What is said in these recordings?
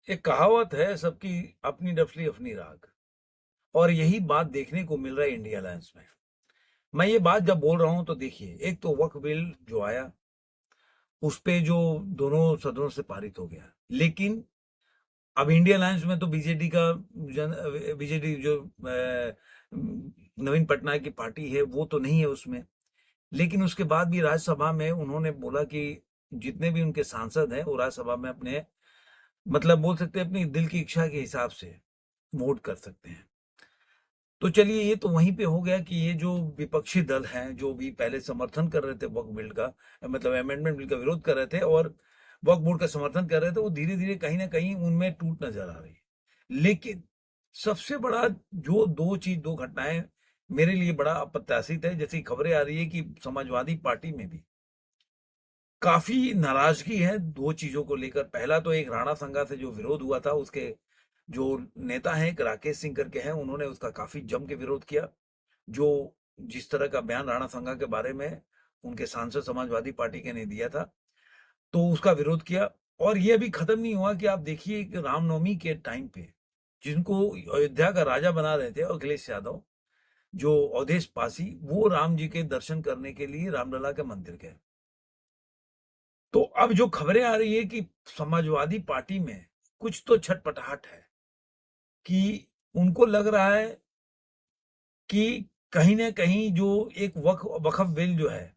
एक कहावत है, सबकी अपनी डफली अपनी राग। और यही बात देखने को मिल रहा है इंडिया अलायंस में। मैं ये बात जब बोल रहा हूं तो देखिए, एक तो वक्फ बिल जो आया उस पे जो दोनों सदनों से पारित हो गया, लेकिन अब इंडिया अलायंस में तो बीजेडी का बीजेडी जो नवीन पटनायक की पार्टी है वो तो नहीं है उसमें। लेकिन उसके बाद भी राज्यसभा में उन्होंने बोला कि जितने भी उनके सांसद हैं वो राज्यसभा में अपने मतलब बोल सकते हैं अपनी दिल की इच्छा के हिसाब से वोट कर सकते हैं। तो चलिए, ये तो वहीं पे हो गया कि ये जो विपक्षी दल हैं, जो भी पहले समर्थन कर रहे थे वक्फ बिल का, मतलब अमेंडमेंट बिल का विरोध कर रहे थे और वक्फ बोर्ड का समर्थन कर रहे थे, वो धीरे-धीरे कहीं न कहीं उनमें टूट नज़र आ रही है। लेकिन सबसे बड़ा जो 2 घटनाएँ मेरे लिए बड़ा अप्रत्याशित है, जैसी खबरें आ रही है कि समाजवादी पार्टी में भी काफ़ी नाराज़गी है 2 चीज़ों को लेकर। पहला तो एक राणा संघा से जो विरोध हुआ था, उसके जो नेता हैं, एक राकेश सिंह करके हैं, उन्होंने उसका काफ़ी जम के विरोध किया। जो जिस तरह का बयान राणा संघा के बारे में उनके सांसद समाजवादी पार्टी के ने दिया था, तो उसका विरोध किया। और ये अभी खत्म नहीं हुआ कि आप देखिए कि रामनवमी के टाइम पे जिनको अयोध्या का राजा बना रहे थे अखिलेश यादव, जो अवधेश पासी, वो राम जी के दर्शन करने के लिए रामलला के मंदिर गए। तो अब जो खबरें आ रही है कि समाजवादी पार्टी में कुछ तो छटपटाहट है कि उनको लग रहा है कि कहीं न कहीं जो एक वक़्फ़ बिल जो है,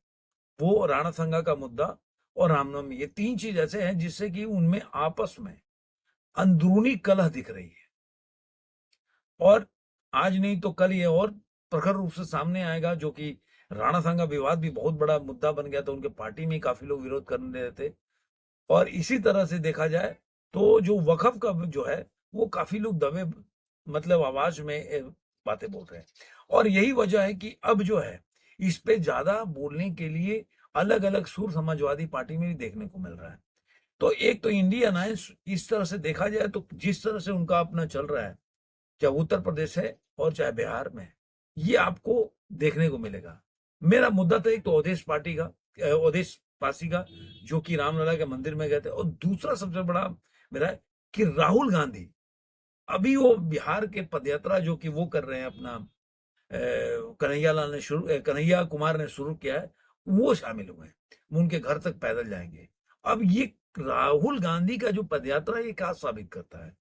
वो राणा संघा का मुद्दा और रामनवमी, ये 3 चीज़ ऐसे हैं जिससे कि उनमें आपस में अंदरूनी कलह दिख रही है। और आज नहीं तो कल ये और प्रखर रूप से सामने आएगा, जो कि राणा संघा विवाद भी बहुत बड़ा मुद्दा बन गया था, उनके पार्टी में ही काफ़ी लोग विरोध करने लगे थे। और इसी तरह से देखा जाए तो जो वक़्फ़ का जो है, वो काफ़ी लोग दबे मतलब आवाज़ में बातें बोल रहे हैं। और यही वजह है कि अब जो है, इस पे ज़्यादा बोलने के लिए अलग-अलग सुर समाजवादी पार्टी में भी देखने को मिल रहा है। तो एक तो इंडिया अलायंस इस तरह से देखा जाए तो जिस तरह से उनका अपना चल रहा है, चाहे उत्तर प्रदेश है और चाहे बिहार में, ये आपको देखने को मिलेगा। मेरा मुद्दा था एक तो अवधेश पार्टी का अवधेश पासी का, जो कि रामलला के मंदिर में गए थे, और दूसरा सबसे बड़ा मेरा है कि राहुल गांधी अभी वो बिहार के पदयात्रा जो कि वो कर रहे हैं अपना कन्हैया कुमार ने शुरू किया है, वो शामिल हुए हैं। वो उनके घर तक पैदल जाएँगे। अब ये राहुल गांधी का जो पदयात्रा है, ये क्या साबित करता है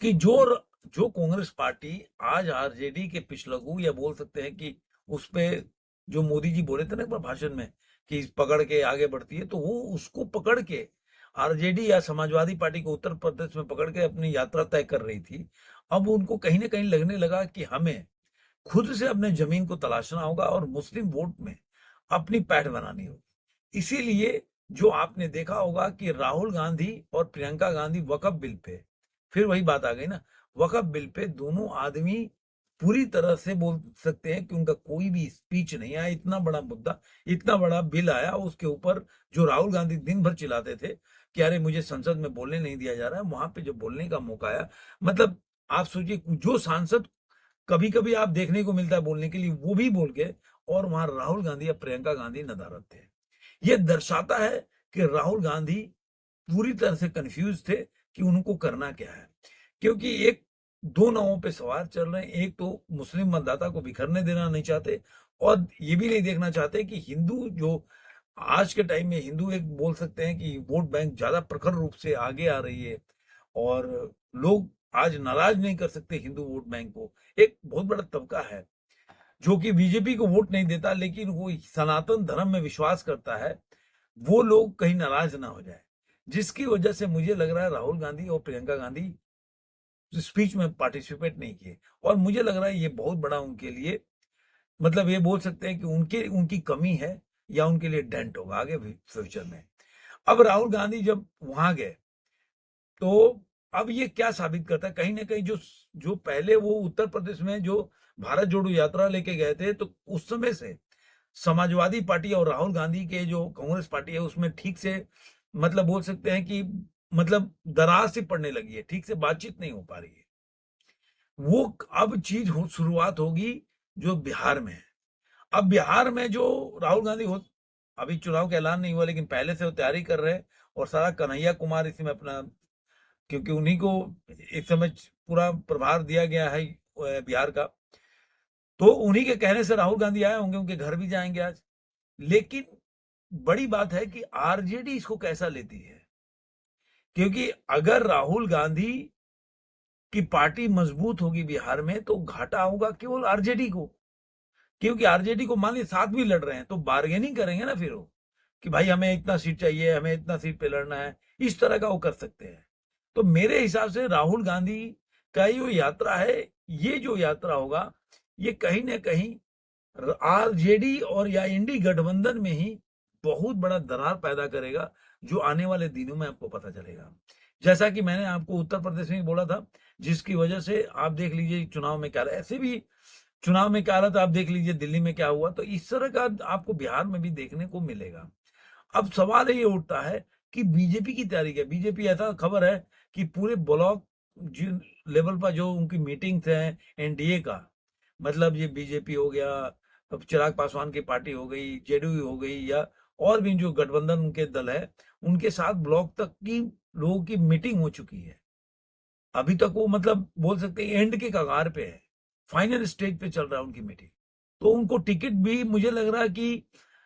कि जो कांग्रेस पार्टी आज आरजेडी के पिछलग्गू, या बोल सकते हैं कि उसपे जो मोदी जी बोले थे ना एक बार भाषण में कि पकड़ के आगे बढ़ती है, तो वो उसको पकड़ के आरजेडी या समाजवादी पार्टी को उत्तर प्रदेश में पकड़ के अपनी यात्रा तय कर रही थी। अब उनको कहीं न कहीं लगने लगा कि हमें खुद से अपने जमीन को तलाशना होगा और मुस्लिम वोट में अपनी पैठ बनानी होगी। इसीलिए जो आपने देखा होगा कि राहुल गांधी और प्रियंका गांधी वक़्फ़ बिल पे, फिर वही बात आ गई ना, वक़्फ़ बिल पे दोनों आदमी पूरी तरह से बोल सकते हैं कि उनका कोई भी स्पीच नहीं आया। इतना बड़ा मुद्दा, इतना बड़ा बिल आया, उसके ऊपर जो राहुल गांधी दिन भर चिल्लाते थे कि अरे मुझे संसद में बोलने नहीं दिया जा रहा है, वहां पे जब बोलने का मौका आया, मतलब आप सोचिए जो सांसद कभी-कभी आप देखने को मिलता है बोलने के लिए, वो भी बोल गए और वहां राहुल गांधी या प्रियंका गांधी नदारद थे। ये दर्शाता है कि राहुल गांधी पूरी तरह से कंफ्यूज थे कि उनको करना क्या है। क्योंकि एक 2 नावों पे सवार चल रहे हैं। एक तो मुस्लिम मतदाता को बिखरने देना नहीं चाहते, और ये भी नहीं देखना चाहते कि हिंदू जो आज के टाइम में हिंदू एक बोल सकते हैं कि वोट बैंक ज़्यादा प्रखर रूप से आगे आ रही है, और लोग आज नाराज नहीं कर सकते हिंदू वोट बैंक को। एक बहुत बड़ा तबका है जो कि बीजेपी को वोट नहीं देता, लेकिन वो सनातन धर्म में विश्वास करता है, वो लोग कहीं नाराज ना हो जाए, जिसकी वजह से मुझे लग रहा है राहुल गांधी और प्रियंका गांधी स्पीच में पार्टिसिपेट नहीं किए। और मुझे लग रहा है ये बहुत बड़ा उनके लिए, मतलब ये बोल सकते हैं कि उनके उनकी कमी है, या उनके लिए डेंट होगा आगे फ्यूचर में। अब राहुल गांधी जब वहां गए, तो अब ये क्या साबित करता है, कहीं ना कहीं जो जो पहले वो उत्तर प्रदेश में जो भारत जोड़ो यात्रा लेके गए थे, तो उस समय से समाजवादी पार्टी और राहुल गांधी के जो कांग्रेस पार्टी है उसमें ठीक से, मतलब बोल सकते हैं कि मतलब दरार सी पड़ने लगी है, ठीक से बातचीत नहीं हो पा रही है। वो अब चीज शुरुआत होगी जो बिहार में है। अब बिहार में जो राहुल गांधी हो, अभी चुनाव का ऐलान नहीं हुआ, लेकिन पहले से वो तैयारी कर रहे हैं, और सारा कन्हैया कुमार इसी में अपना क्योंकि उन्हीं को एक समय पूरा प्रभार दिया गया है बिहार का। तो उन्हीं के कहने से राहुल गांधी आए होंगे, उनके घर भी जाएंगे आज। लेकिन बड़ी बात है कि आरजेडी इसको कैसा लेती है, क्योंकि अगर राहुल गांधी की पार्टी मजबूत होगी बिहार में तो घाटा होगा केवल आरजेडी को। क्योंकि आरजेडी को मान लीजिए साथ भी लड़ रहे हैं तो बार्गेनिंग करेंगे ना फिर वो, कि भाई हमें इतना सीट चाहिए, हमें इतना सीट पे लड़ना है, इस तरह का वो कर सकते हैं। तो मेरे हिसाब से राहुल गांधी का जो यात्रा है, ये जो यात्रा होगा, ये कहीं ना कहीं आरजेडी और या इंडी गठबंधन में ही बहुत बड़ा दरार पैदा करेगा, जो आने वाले दिनों में आपको पता चलेगा। जैसा कि मैंने आपको उत्तर प्रदेश में बोला था, जिसकी वजह से आप देख लीजिए चुनाव में क्या रहा, ऐसे भी चुनाव में क्या रहा था आप देख लीजिए दिल्ली में क्या हुआ। तो इस तरह का आपको बिहार में भी देखने को मिलेगा। अब सवाल ये उठता है कि बीजेपी की तैयारी क्या। बीजेपी, ऐसा खबर है कि पूरे ब्लॉक लेवल पर जो उनकी मीटिंग्स है एनडीए का, मतलब ये बीजेपी हो गया, अब चिराग पासवान की पार्टी हो गई, जेडीयू हो गई, या और भी जो गठबंधन उनके दल है, उनके साथ ब्लॉक तक की लोगों की मीटिंग हो चुकी है। अभी तक वो मतलब बोल सकते हैं एंड के कगार पे है, फाइनल स्टेज पे चल रहा है उनकी मीटिंग। तो उनको टिकट भी मुझे लग रहा है कि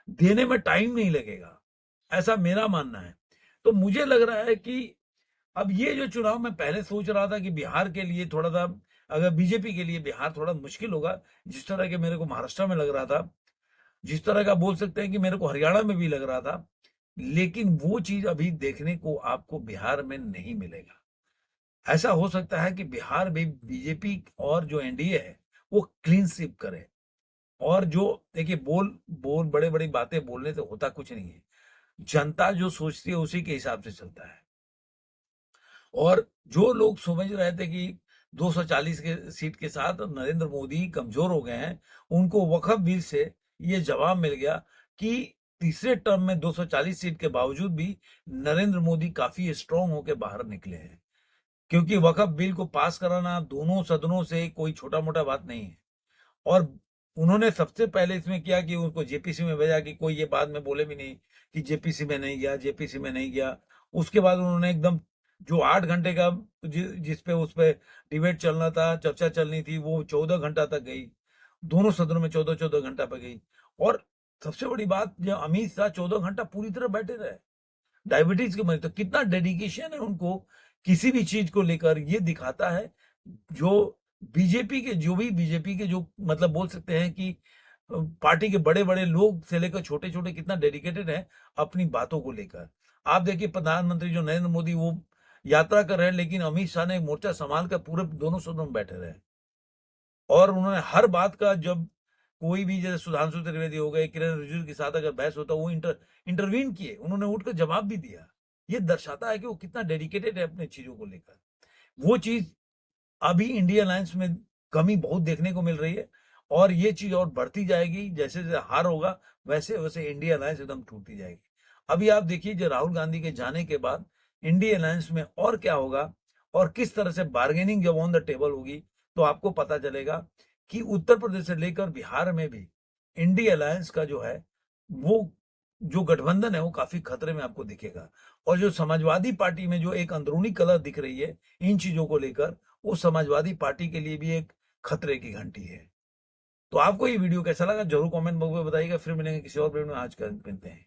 देने में टाइम नहीं लगेगा, ऐसा मेरा मानना है। तो मुझे लग रहा है कि अब ये जो चुनाव मैं पहले सोच रहा था कि बिहार के लिए थोड़ा सा, अगर बीजेपी के लिए बिहार थोड़ा मुश्किल होगा, जिस तरह के मेरे को महाराष्ट्र में लग रहा था, जिस तरह का बोल सकते हैं कि मेरे को हरियाणा में भी लग रहा था, लेकिन वो चीज अभी देखने को आपको बिहार में नहीं मिलेगा। ऐसा हो सकता है कि बिहार में बीजेपी और जो एनडीए है वो क्लीन स्वीप करे। और जो देखिए, बोल बोल बड़े बड़ी बातें बोलने से होता कुछ नहीं है। जनता जो सोचती है उसी के हिसाब से चलता है। और जो लोग समझ रहे थे कि 240 के सीट के साथ नरेंद्र मोदी कमजोर हो गए हैं, उनको वक्फ बिल से ये जवाब मिल गया कि तीसरे टर्म में 240 सीट के बावजूद भी नरेंद्र मोदी काफी स्ट्रांग होकर बाहर निकले हैं। क्योंकि वक्फ बिल को पास कराना दोनों सदनों से कोई छोटा मोटा बात नहीं है। और उन्होंने सबसे पहले इसमें किया कि उनको जेपीसी में भेजा, कि कोई ये बाद में बोले भी नहीं कि जेपीसी में नहीं गया, जेपीसी में नहीं गया। उसके बाद उन्होंने एकदम जो 8 घंटे का जिस पे उस पे डिबेट चलना था, चर्चा चलनी थी, वो 14 घंटा तक गई। दोनों सदनों में 14-14 घंटा पे गई। और सबसे बड़ी बात, जो अमित शाह 14 घंटा पूरी तरह बैठे रहे, डायबिटीज के मरीज। तो कितना डेडिकेशन है उनको किसी भी चीज को लेकर, ये दिखाता है। जो बीजेपी के जो मतलब बोल सकते हैं कि पार्टी के बड़े बड़े लोग से लेकर छोटे छोटे कितना डेडिकेटेड है अपनी बातों को लेकर। आप देखिए प्रधानमंत्री जो नरेंद्र मोदी, वो यात्रा कर रहे हैं, लेकिन अमित शाह ने मोर्चा संभाल कर पूरे दोनों सदनों में बैठे रहे। और उन्होंने हर बात का, जब कोई भी जैसे सुधांशु त्रिवेदी हो गए, किरण रिजिजू के साथ अगर बहस होता, वो इंटरवीन किए, उन्होंने उठकर जवाब भी दिया। ये दर्शाता है कि वो कितना डेडिकेटेड है अपने चीजों को लेकर। वो चीज अभी इंडिया अलायंस में कमी बहुत देखने को मिल रही है। और ये चीज और बढ़ती जाएगी, जैसे जैसे हार होगा वैसे वैसे इंडिया अलायंस एकदम टूटती जाएगी। अभी आप देखिए, जो राहुल गांधी के जाने के बाद इंडिया अलायंस में और क्या होगा, और किस तरह से बार्गेनिंग जब ऑन द टेबल होगी, तो आपको पता चलेगा कि उत्तर प्रदेश से लेकर बिहार में भी इंडिया अलायंस का जो है, वो जो गठबंधन है, वो काफी खतरे में आपको दिखेगा। और जो समाजवादी पार्टी में जो एक अंदरूनी कलह दिख रही है इन चीजों को लेकर, वो समाजवादी पार्टी के लिए भी एक खतरे की घंटी है। तो आपको ये वीडियो कैसा लगा जरूर कमेंट बॉक्स में बताइएगा। फिर मिलेंगे किसी और वीडियो में। आज का मिलते हैं।